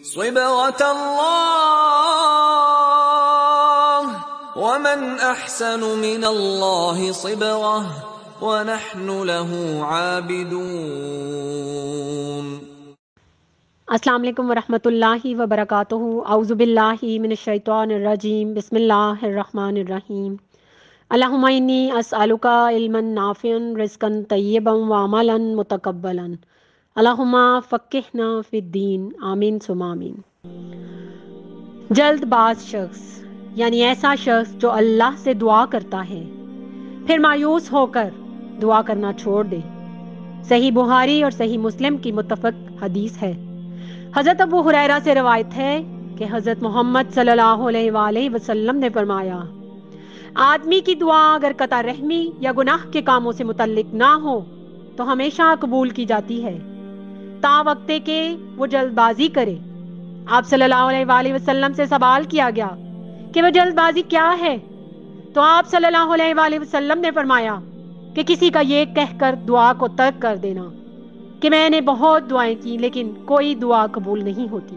صبغة الله ومن أحسن من الله صبغة ونحن له عابدون۔ السلام علیکم ورحمۃ اللہ وبرکاتہ۔ اعوذ باللہ من الشیطان الرجیم، بسم اللہ الرحمن الرحیم۔ اللہم انی اسألک علما نافعا رزقا طیبا وعملا متقبلا، اللہم فقہنا فی الدین، آمین ثم آمین۔ جلد باز شخص یعنی ایسا شخص جو اللہ سے دعا کرتا ہے پھر مایوس ہو کر دعا کرنا چھوڑ دے۔ صحیح بخاری اور صحیح مسلم کی متفق حدیث ہے۔ حضرت ابو ہریرہ سے روایت ہے کہ حضرت محمد صلی اللہ علیہ وآلہ وسلم نے فرمایا، آدمی کی دعا اگر قطع رحمی یا گناہ کے کاموں سے متعلق نہ ہو تو ہمیشہ قبول کی جاتی ہے، تا وقتے کہ وہ جلد بازی کرے۔ آپ صلی اللہ علیہ وآلہ وسلم سے سوال کیا گیا کہ وہ جلد بازی کیا ہے، تو آپ صلی اللہ علیہ وآلہ وسلم نے فرمایا کہ کسی کا یہ کہہ کر دعا کو ترک کر دینا کہ میں نے بہت دعائیں کی لیکن کوئی دعا قبول نہیں ہوتی۔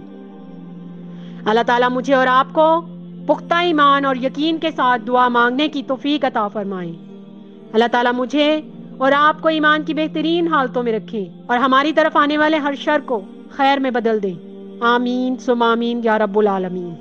اللہ تعالیٰ مجھے اور آپ کو پختہ ایمان اور یقین کے ساتھ دعا مانگنے کی توفیق عطا فرمائے۔ اللہ تعالیٰ مجھے اور آپ کو ایمان کی بہترین حالتوں میں رکھیں اور ہماری طرف آنے والے ہر شر کو خیر میں بدل دیں، آمین ثم آمین یا رب العالمین۔